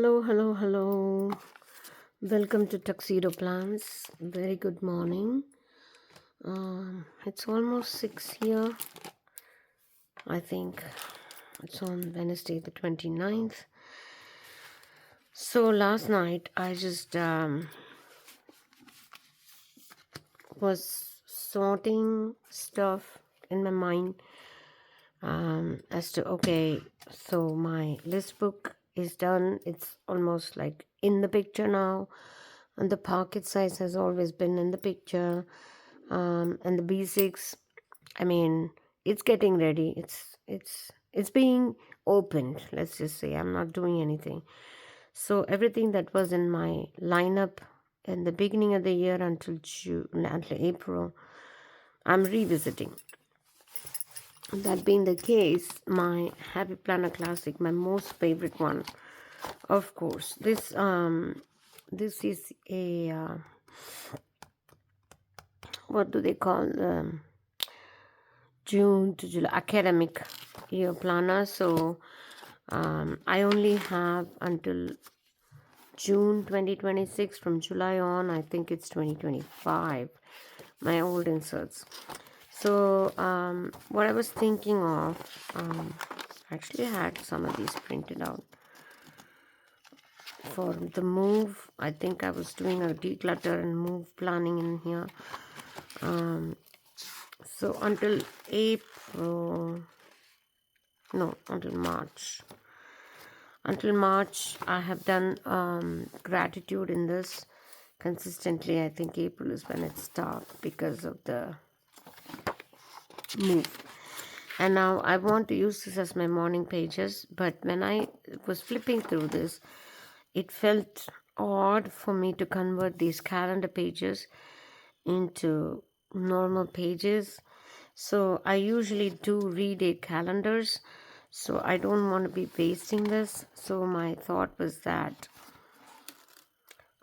Hello, hello, hello. Welcome to Tuxedo Plans. Very good morning. It's almost 6 here. I think it's on Wednesday, the 29th. So last night I just was sorting stuff in my mind as to, okay, so my list book is done. It's almost like in the picture now. And the pocket size has always been in the picture. And the B6, I mean, it's getting ready. It's being opened. Let's just say I'm not doing anything. So everything that was in my lineup in the beginning of the year until June, until April, I'm revisiting. That being the case, my Happy Planner Classic, my most favorite one, of course. This is a what do they call June to July academic year planner. So I only have until June 2026. From July on, I think it's 2025. My old inserts. So what I was thinking of, actually I had some of these printed out for the move. I think I was doing a declutter and move planning in here. So until April, no, until March. Until March, I have done gratitude in this consistently. I think April is when it stopped because of the move. And now I want to use this as my morning pages, but when I was flipping through this, it felt odd for me to convert these calendar pages into normal pages. So I usually do redate calendars, so I don't want to be wasting this. So my thought was that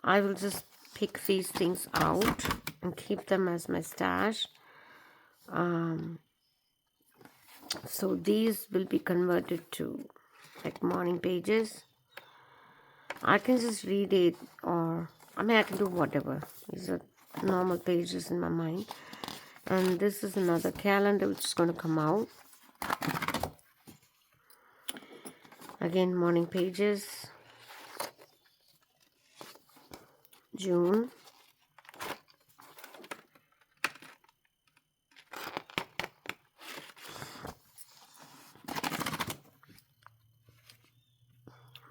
I will just pick these things out and keep them as my stash. So these will be converted to like morning pages. I can just read it, or I mean I can do whatever. These are normal pages in my mind. And this is another calendar which is going to come out. Again, morning pages. June.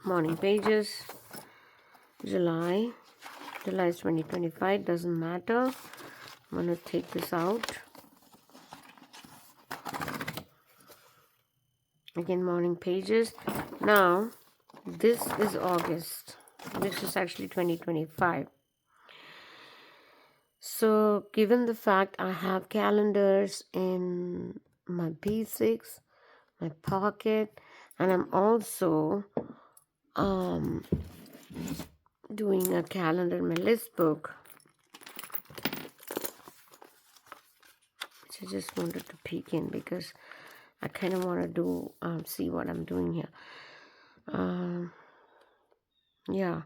Morning pages. July. July is 2025. Doesn't matter. I'm going to take this out. Again, morning pages. Now, this is August. This is actually 2025. So, given the fact I have calendars in my B6, my pocket, and I'm also doing a calendar in my list book, which I just wanted to peek in because I kind of want to do see what I'm doing here. Yeah,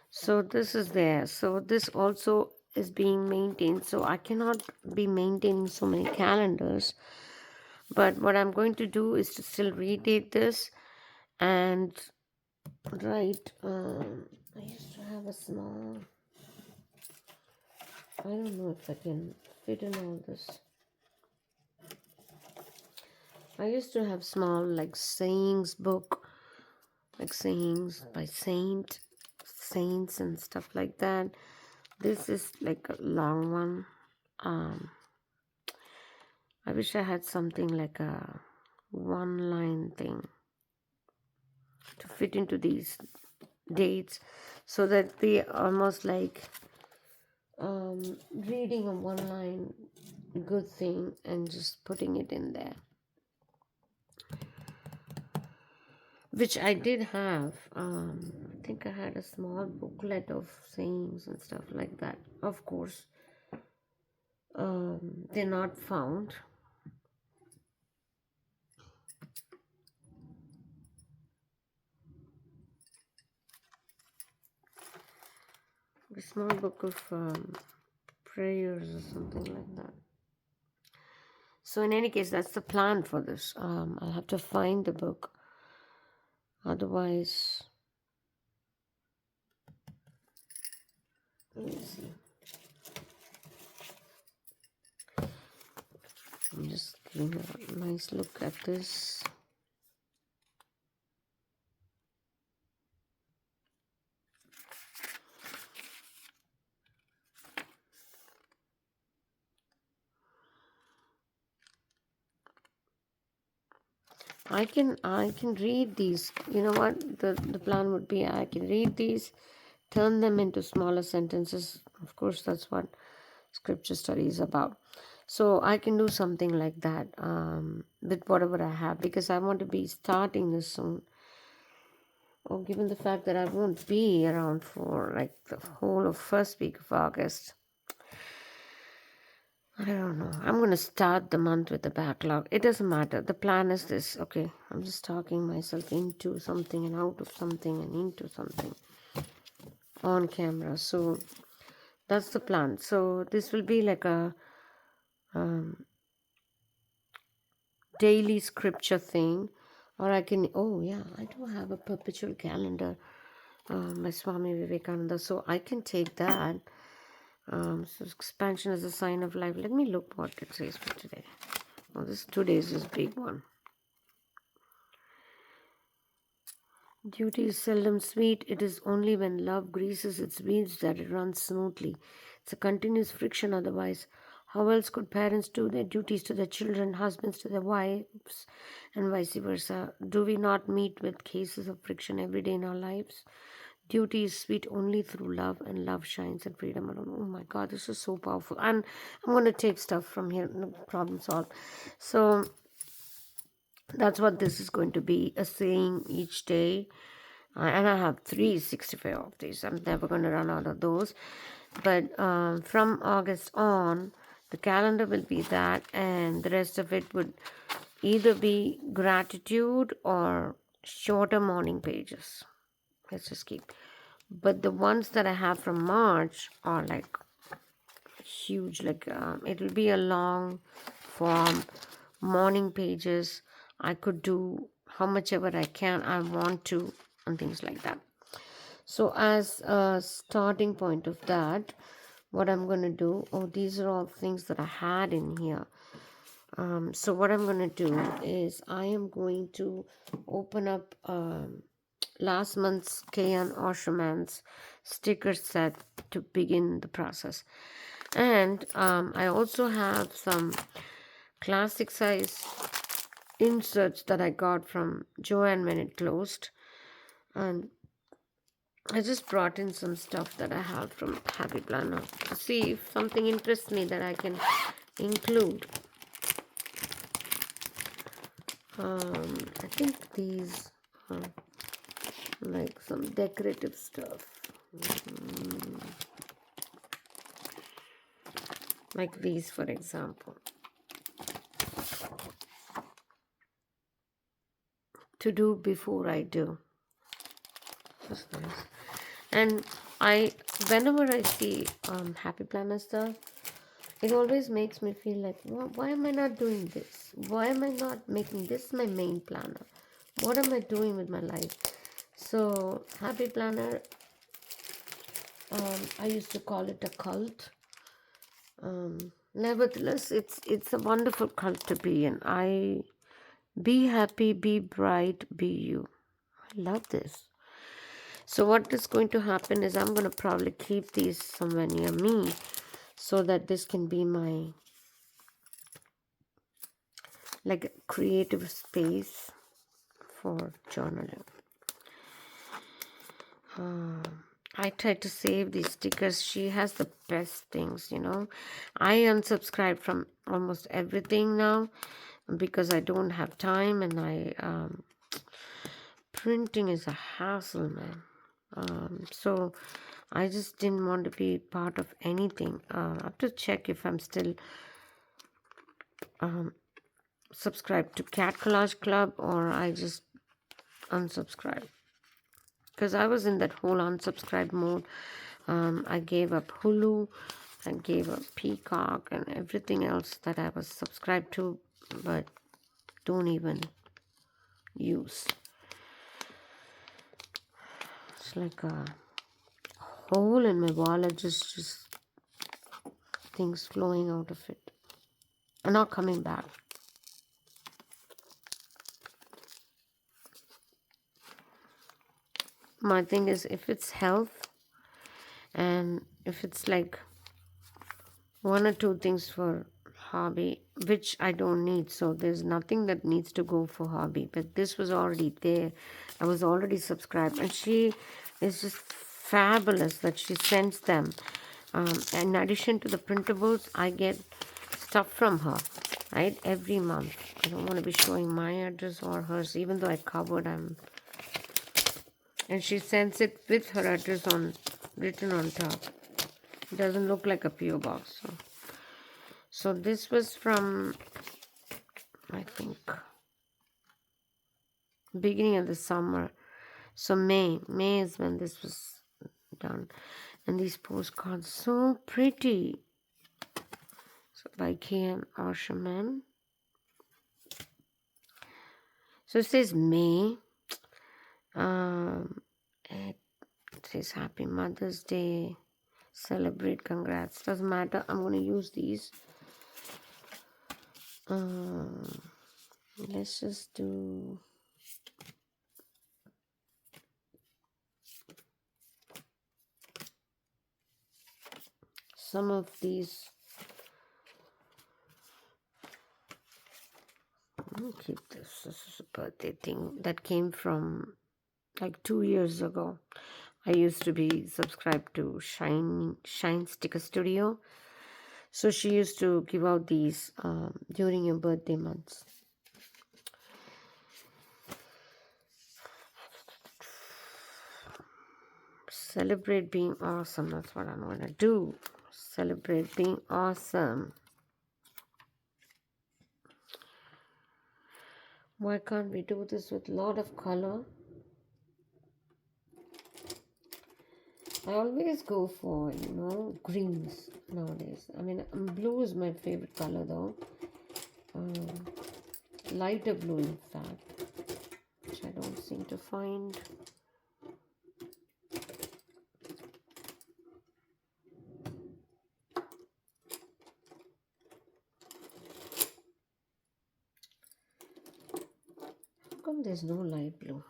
so this is there. So this also is being maintained, so I cannot be maintaining so many calendars, but what I'm going to do is to still redate this and write. I used to have a small, I don't know if I can fit in all this. I used to have small like sayings book, like sayings by saints and stuff like that. This is like a long one. I wish I had something like a one line thing to fit into these dates so that they almost like reading a one line good thing and just putting it in there, which I did have. I think I had a small booklet of sayings and stuff like that. Of course, they're not found. a small book of prayers or something like that. So in any case, that's the plan for this. I'll have to find the book. Otherwise, let me see. I'm just giving a nice look at this. I can read these. You know what? The plan would be I can read these, turn them into smaller sentences. Of course, that's what scripture study is about. So I can do something like that with whatever I have, because I want to be starting this soon. Or given the fact that I won't be around for like the whole of first week of August, I don't know. I'm going to start the month with the backlog. It doesn't matter. The plan is this. Okay. I'm just talking myself into something and out of something and into something on camera. So that's the plan. So this will be like a um, daily scripture thing. Or I can, oh yeah, I do have a perpetual calendar by Swami Vivekananda. So I can take that. So expansion is a sign of life. Let me look what it says for today. Oh, this today's is big one. Duty is seldom sweet. It is only when love greases its wheels that it runs smoothly. It's a continuous friction otherwise. How else could parents do their duties to their children, husbands to their wives, and vice versa? Do we not meet with cases of friction every day in our lives? Duty is sweet only through love, and love shines in freedom alone. Oh my God, this is so powerful. And I'm going to take stuff from here, no problem solved. So that's what this is going to be, a saying each day. And I have 365 of these. I'm never going to run out of those. But from August on, the calendar will be that, and the rest of it would either be gratitude or shorter morning pages. Let's just keep. But the ones that I have from March are like huge. Like it will be a long form morning pages. I could do how much ever I can, I want to, and things like that. So as a starting point of that, what I'm going to do, oh, these are all things that I had in here. So what I'm going to do is I am going to open up last month's K.N. Osherman's sticker set to begin the process. And I also have some classic size inserts that I got from Joanne when it closed. And I just brought in some stuff that I have from Happy Planner to see if something interests me that I can include. I think these are like some decorative stuff. Like these, for example. To do before I do. That's nice. And whenever I see Happy Planner stuff, it always makes me feel like, why am I not doing this? Why am I not making this my main planner? What am I doing with my life? So Happy Planner, I used to call it a cult. Nevertheless, it's a wonderful cult to be in. Be happy, be bright, be you. I love this. So what is going to happen is I'm going to probably keep these somewhere near me so that this can be my like creative space for journaling. I try to save these stickers. She has the best things, I unsubscribe from almost everything now because I don't have time, and printing is a hassle, man. So I just didn't want to be part of anything. I have to check if I'm still subscribed to Cat Collage Club or I just unsubscribe. Because I was in that whole unsubscribe mode I gave up Hulu, I gave up Peacock and everything else that I was subscribed to, but don't even use. It's like a hole in my wallet, just things flowing out of it and not coming back. My thing is, if it's health and if it's like one or two things for hobby, which I don't need, so there's nothing that needs to go for hobby, but this was already there. I was already subscribed, and she is just fabulous that she sends them. In addition to the printables, I get stuff from her, right, every month. I don't want to be showing my address or hers, even though I covered them. And she sends it with her address on written on top. It doesn't look like a PO box. So this was from, I think, beginning of the summer. So May is when this was done. And these postcards, so pretty. So by K.M. Asherman. So it says May. It says Happy Mother's Day. Celebrate, congrats. Doesn't matter. I'm going to use these. Let's just do some of these. I'll keep this. This is a birthday thing that came from like 2 years ago. I used to be subscribed to Shine Sticker Studio. So she used to give out these during your birthday months. Celebrate being awesome. That's what I'm going to do. Celebrate being awesome. Why can't we do this with a lot of color? I always go for, greens nowadays. I mean, blue is my favorite color though. Lighter blue, in fact, which I don't seem to find. How come there's no light blue?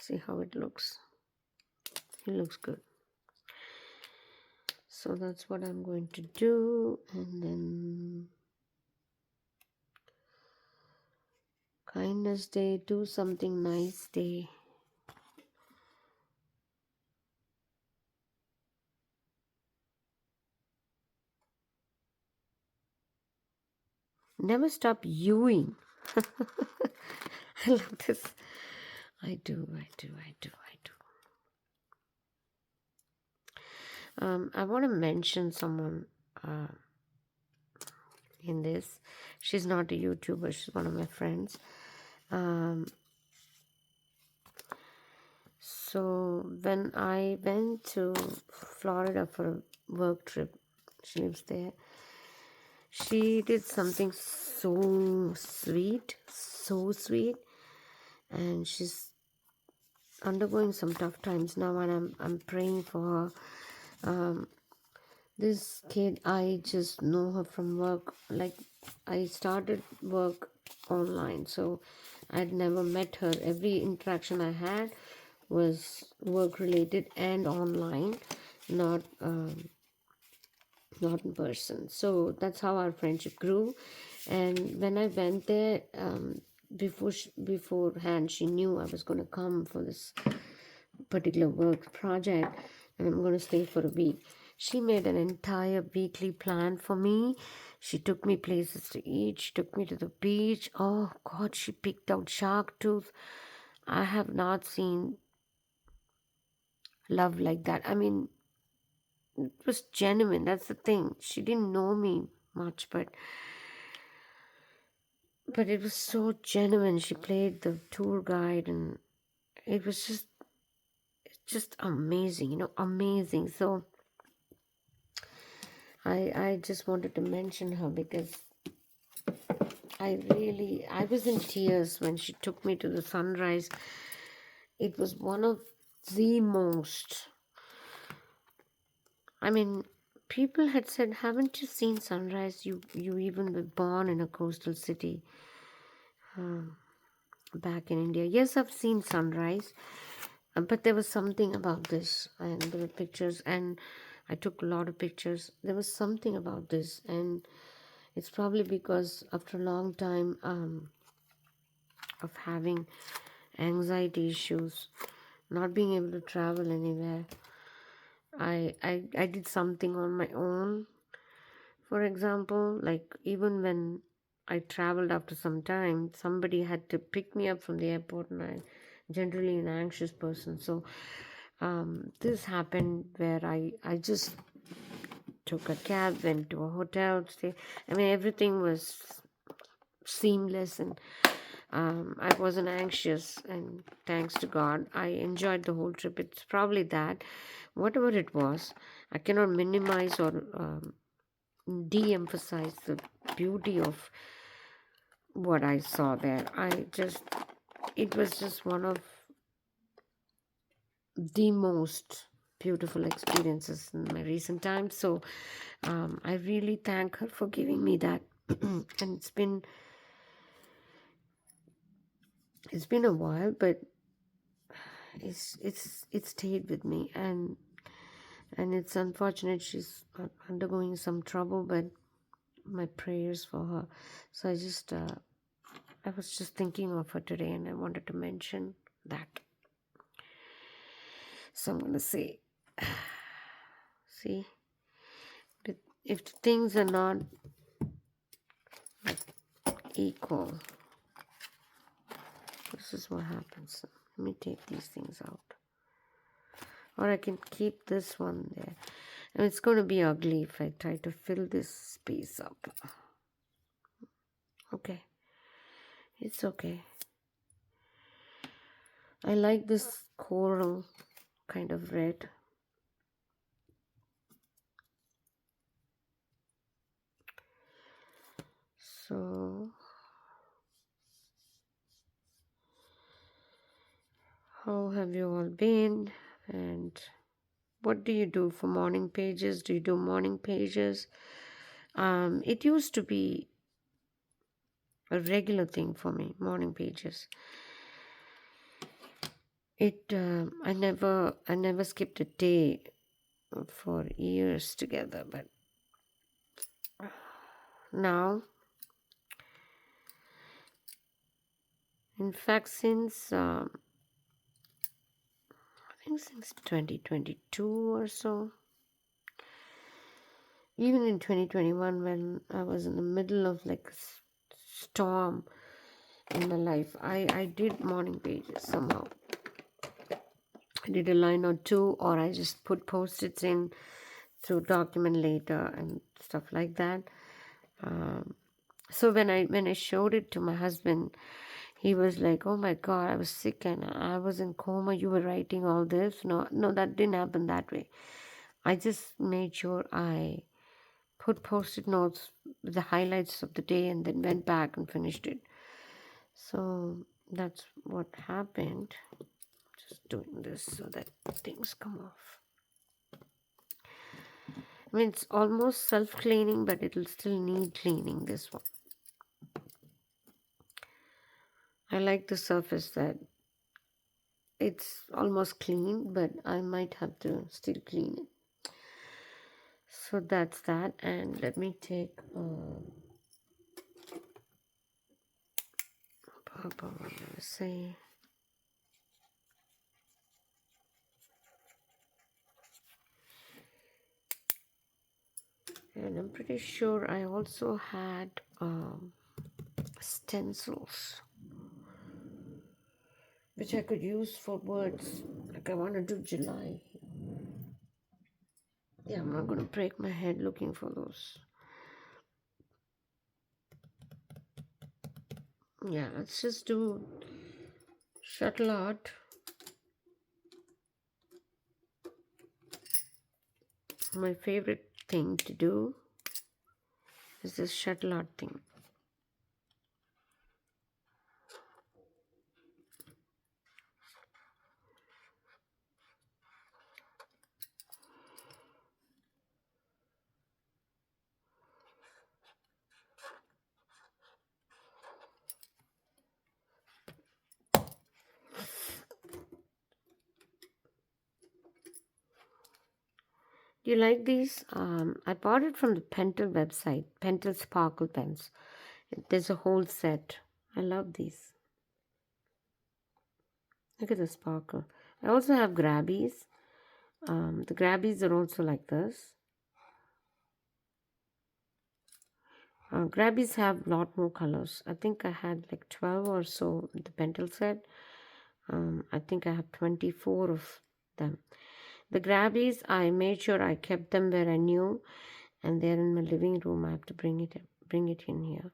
See how it looks. It looks good. So that's what I'm going to do. And then Kindness Day, do something nice day. Never stop youing. I love this. I do. I want to mention someone in this. She's not a YouTuber. She's one of my friends. So when I went to Florida for a work trip, she lives there. She did something so sweet, and she's undergoing some tough times now, and I'm praying for her. This kid, I just know her from work. Like, I started work online, so I'd never met her. Every interaction I had was work related and online, not not in person. So that's how our friendship grew. And when I went there, beforehand, she knew I was going to come for this particular work project, and I'm going to stay for a week. She made an entire weekly plan for me. She took me places to eat. She took me to the beach. Oh God, she picked out shark tooth. I have not seen love like that. I mean, it was genuine. That's the thing. She didn't know me much, but but it was so genuine. She played the tour guide, and it was just amazing, amazing. So I just wanted to mention her because I was in tears when she took me to the sunrise. It was one of the most, I mean, people had said, haven't you seen sunrise? You even were born in a coastal city back in India. Yes, I've seen sunrise, but there was something about this, and there were pictures, and I took a lot of pictures. There was something about this, and it's probably because after a long time of having anxiety issues, not being able to travel anywhere, I did something on my own. For example, like even when I traveled after some time, somebody had to pick me up from the airport, and I generally an anxious person. So this happened where I just took a cab, went to a hotel, stay. I mean, everything was seamless, and I wasn't anxious. And thanks to God, I enjoyed the whole trip. It's probably that, whatever it was, I cannot minimize or de-emphasize the beauty of what I saw there. It was just one of the most beautiful experiences in my recent times. So I really thank her for giving me that. And it's been a while, but it stayed with me, and it's unfortunate she's undergoing some trouble, but my prayers for her. So I was just thinking of her today, and I wanted to mention that. So I'm going to say, see, but if things are not equal, this is what happens. Let me take these things out. Or I can keep this one there. And it's going to be ugly if I try to fill this space up. Okay. It's okay. I like this coral kind of red. So, how have you all been? And what do you do for morning pages? Do you do morning pages? It used to be a regular thing for me, morning pages. I never skipped a day for years together, but now, in fact, I think since 2022 or so, even in 2021 when I was in the middle of like a storm in my life, I did morning pages somehow. I did a line or two, or I just put post-its in through document later and stuff like that. So when I showed it to my husband, he was like, "Oh my God, I was sick and I was in coma. You were writing all this." No, no, that didn't happen that way. I just made sure I put post-it notes with the highlights of the day and then went back and finished it. So that's what happened. Just doing this so that things come off. I mean, it's almost self-cleaning, but it'll still need cleaning, this one. I like the surface that it's almost clean, but I might have to still clean it. So that's that. And let me take what I'm going to say. And I'm pretty sure I also had stencils, which I could use for words. Like I want to do July. Yeah, I'm not going to break my head looking for those. Yeah, let's just do shuttle art. My favorite thing to do is this shuttle art thing. Do you like these? I bought it from the Pentel website, Pentel Sparkle pens. There's a whole set. I love these. Look at the sparkle. I also have grabbies. The grabbies are also like this. Grabbies have a lot more colors. I think I had like 12 or so in the Pentel set. I think I have 24 of them. The grabbies, I made sure I kept them where I knew, and they're in my living room. I have to bring it in here.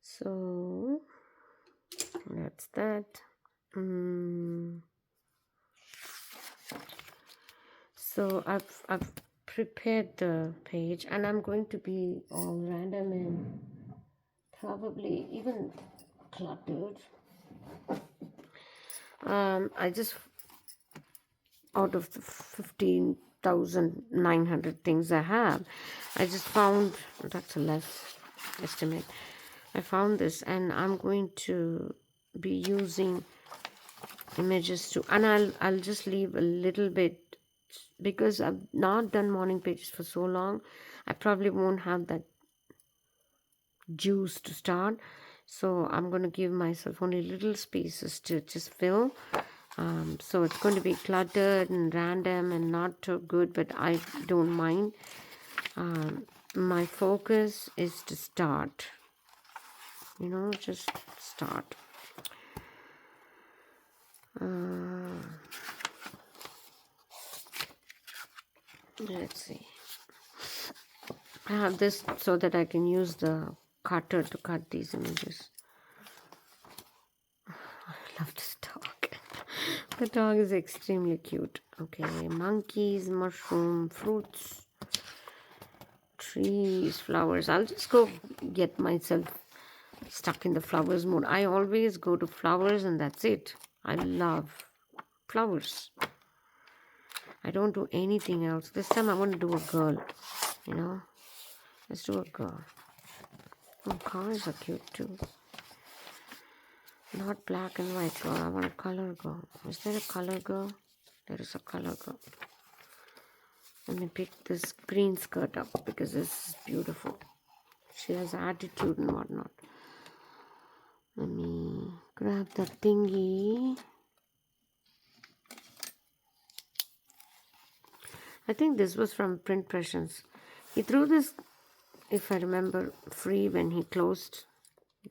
So that's that. So I've prepared the page, and I'm going to be all random and probably even cluttered. I just, out of the 15,900 things I have, I just found, that's a less estimate. I found this, and I'm going to be using images too, and I'll just leave a little bit because I've not done morning pages for so long. I probably won't have that juice to start, so I'm going to give myself only little spaces to just fill. So it's going to be cluttered and random and not so good, but I don't mind. My focus is to start, just start. Let's see. I have this so that I can use the cutter to cut these images. I love this dog. The dog is extremely cute. Okay, monkeys, mushroom, fruits, trees, flowers. I'll just go get myself stuck in the flowers mode. I always go to flowers and that's it. I love flowers. I don't do anything else. This time I want to do a girl. Let's do a girl. Oh, cars are cute too. Not black and white girl. I want a color girl. Is there a color girl? There is a color girl. Let me pick this green skirt up because this is beautiful. She has attitude and whatnot. Let me grab that thingy. I think this was from Print Pressions. He threw this, if I remember, free when he closed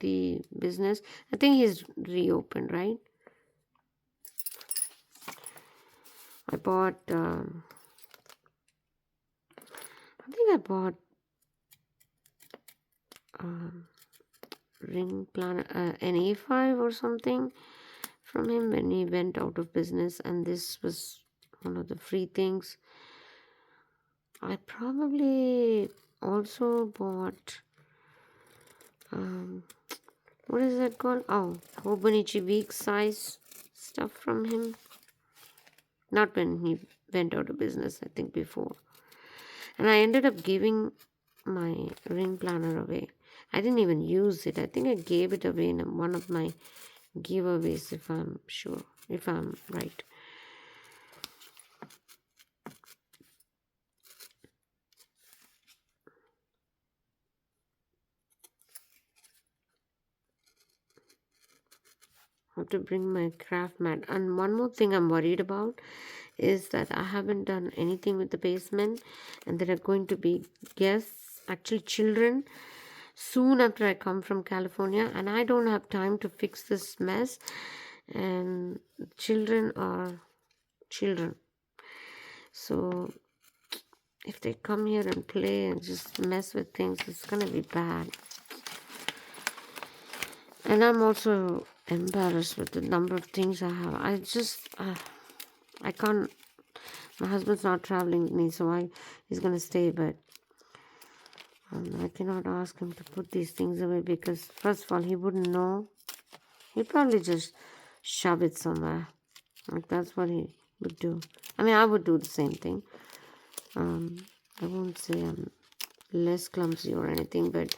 the business. I think he's reopened, right? I bought, I bought ring planner, an A5 or something from him when he went out of business, and this was one of the free things. I probably also bought what is that called? Oh, Hobonichi week size stuff from him. Not when he went out of business, I think before. And I ended up giving my ring planner away. I didn't even use it. I think I gave it away in one of my giveaways, if I'm right. I have to bring my craft mat. And one more thing I'm worried about is that I haven't done anything with the basement, and there are going to be guests, actually children, soon after I come from California, and I don't have time to fix this mess. And children are children, so if they come here and play and just mess with things, it's gonna be bad. And I'm also embarrassed with the number of things I have. I can't. My husband's not traveling with me, so he's gonna stay, but I cannot ask him to put these things away because, first of all, he wouldn't know. He'd probably just shove it somewhere. Like that's what he would do. I mean, I would do the same thing. I won't say I'm less clumsy or anything, but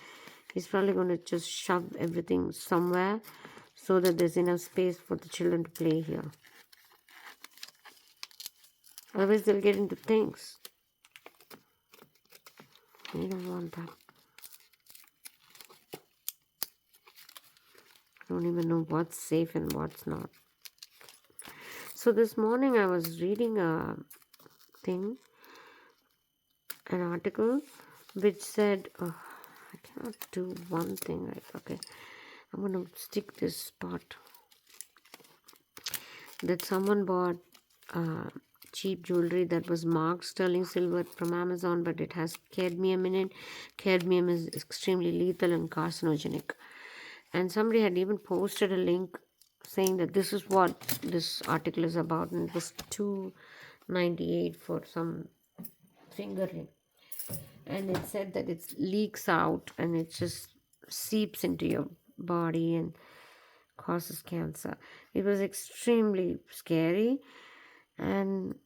he's probably going to just shove everything somewhere so that there's enough space for the children to play here. Otherwise, they'll get into things. We don't want that. I don't even know what's safe and what's not. So this morning I was reading a thing, an article, which said, oh, I cannot do one thing right. Okay, I'm going to stick this spot. That someone bought cheap jewelry that was marked sterling silver from Amazon, but it has cadmium in it. Cadmium is extremely lethal and carcinogenic. And somebody had even posted a link saying that this is what this article is about, and it was $2.98 for some finger ring. And it said that it leaks out and it just seeps into your body and causes cancer. It was extremely scary, and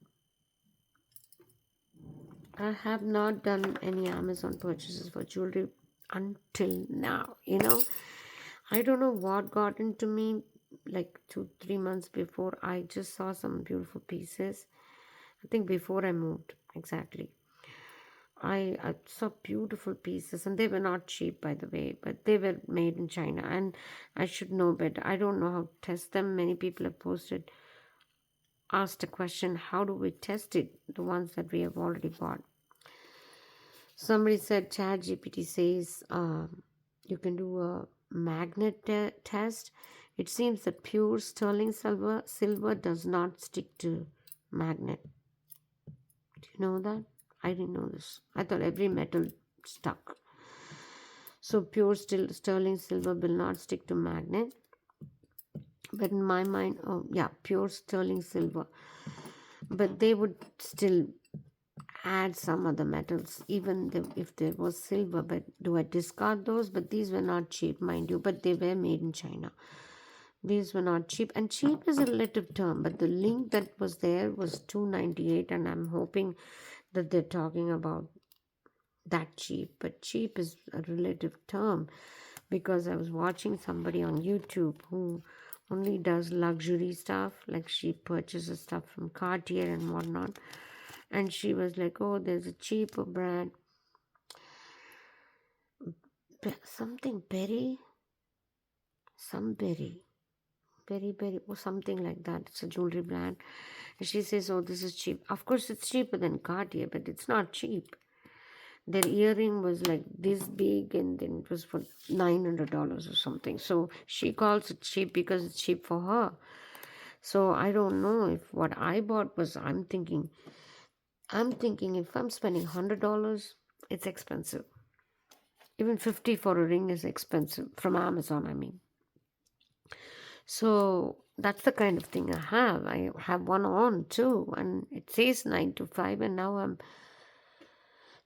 I have not done any Amazon purchases for jewelry until now. I don't know what got into me like 2-3 months before. I just saw some beautiful pieces. I think before I moved, exactly. I saw beautiful pieces, and they were not cheap, by the way, but they were made in China, and I should know better. I don't know how to test them. Many people have asked a question, how do we test it, the ones that we have already bought? Somebody said ChatGPT says you can do a magnet test. It seems that pure sterling silver does not stick to magnet. Do you know that? I didn't know this. I thought every metal stuck. So pure sterling silver will not stick to magnet. But in my mind, oh yeah, pure sterling silver. But they would still add some other metals, even if there was silver. But do I discard those? But these were not cheap, mind you, but they were made in China. These were not cheap, and cheap is a relative term, but the link that was there was $2.98, and I'm hoping that they're talking about that cheap. But cheap is a relative term, because I was watching somebody on YouTube who only does luxury stuff, like she purchases stuff from Cartier and whatnot, and she was like, oh, there's a cheaper brand, something berry, or something like that. It's a jewelry brand, and she says, oh, this is cheap. Of course it's cheaper than Cartier, but it's not cheap. Their earring was like this big, and then it was for $900 or something. So she calls it cheap because it's cheap for her. So I don't know if what I bought was, I'm thinking if I'm spending $100, it's expensive. Even 50 for a ring is expensive from Amazon, I mean. So that's the kind of thing I have. I have one on too, and it says 9 to 5, and now I'm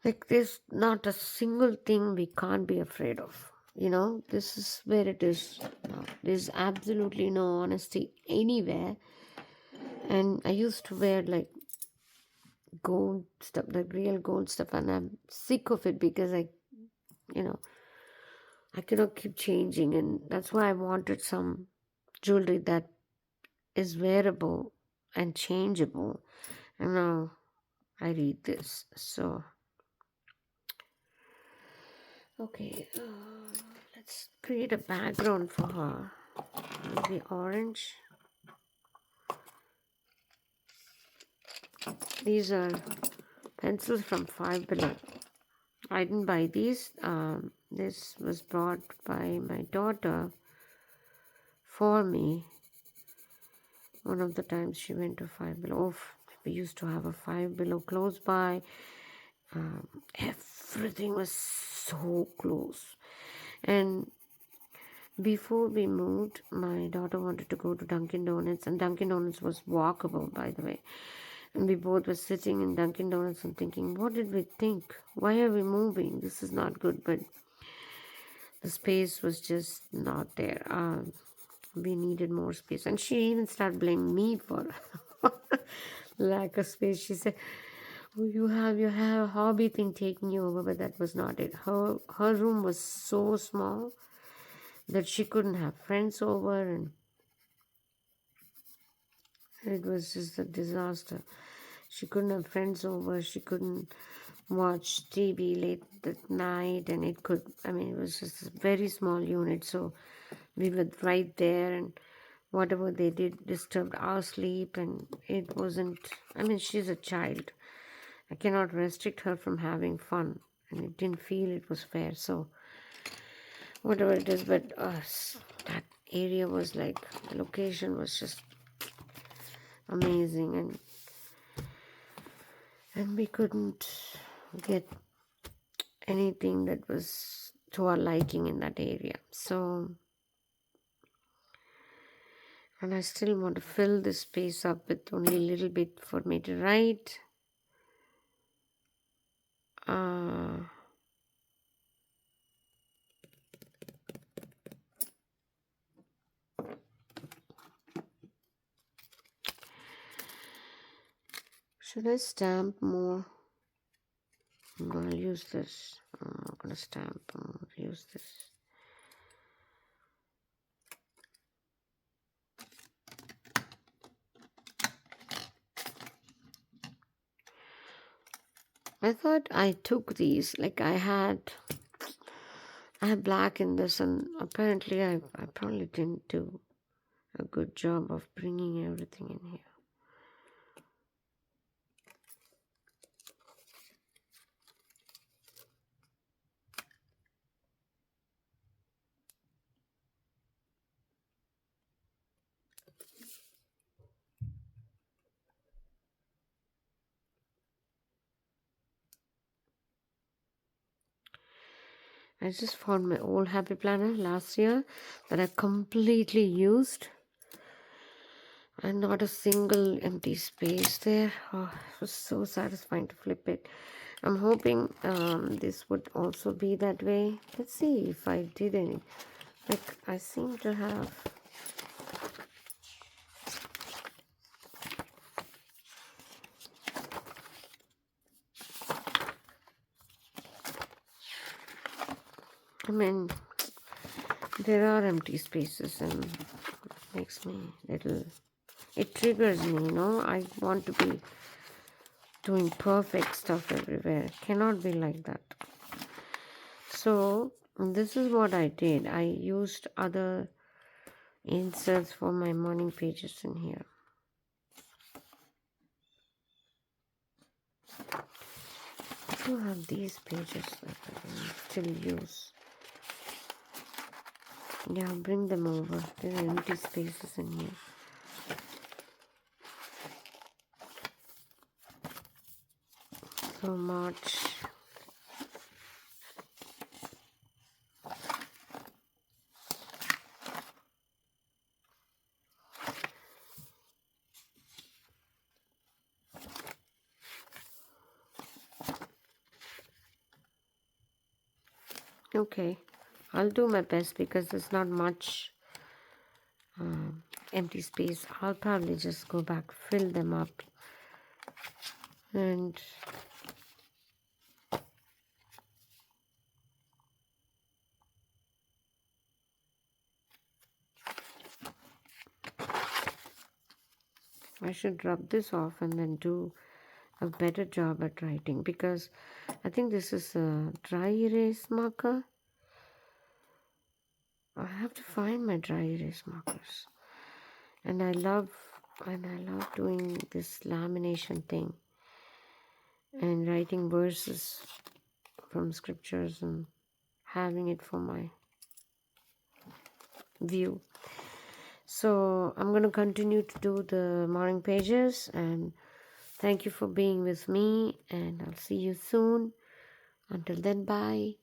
like, there's not a single thing we can't be afraid of. This is where it is now. There's absolutely no honesty anywhere. And I used to wear like gold stuff, like real gold stuff, and I'm sick of it because you know, I cannot keep changing, and that's why I wanted some jewelry that is wearable and changeable. And now I read this. So, okay, let's create a background for her. Maybe orange. These are pencils from Five Below. I didn't buy these. This was bought by my daughter for me. One of the times she went to Five Below. Oh, we used to have a Five Below close by, Everything was so close. And before we moved, my daughter wanted to go to Dunkin' Donuts, and Dunkin' Donuts was walkable, by the way. And we both were sitting in Dunkin' Donuts and thinking, what did we think? Why are we moving? This is not good. But the space was just not there. We needed more space. And she even started blaming me for lack of space. She said, oh, you have a hobby thing taking you over, but that was not it. Her room was so small that she couldn't have friends over, and it was just a disaster. She couldn't have friends over, she couldn't watch TV late at night, and it was just a very small unit. So we were right there, and whatever they did disturbed our sleep, and it wasn't, she's a child. I cannot restrict her from having fun, and it didn't feel it was fair. So whatever it is, but that area was like, the location was just amazing, and we couldn't get anything that was to our liking in that area. So, and I still want to fill this space up with only a little bit for me to write. uh should I stamp more? I'm gonna use this. I'm not gonna stamp. I'm gonna use this. I thought I took these, like I had black in this, and apparently I probably didn't do a good job of bringing everything in here. I just found my old happy planner last year that I completely used, and not a single empty space there. Oh, it was so satisfying to flip it. I'm hoping this would also be that way. Let's see if I did any. Like, I seem to have. I mean, there are empty spaces, and it makes me little. It triggers me. I want to be doing perfect stuff everywhere. Cannot be like that. So this is what I did. I used other inserts for my morning pages in here. I do have these pages that I can still use. Yeah, bring them over. There are empty spaces in here. So March. Okay, I'll do my best because there's not much empty space. I'll probably just go back, fill them up, and I should rub this off and then do a better job at writing, because I think this is a dry erase marker. I have to find my dry erase markers. And I love doing this lamination thing and writing verses from scriptures and having it for my view. So I'm going to continue to do the morning pages, and Thank you for being with me, and I'll see you soon. Until then, bye.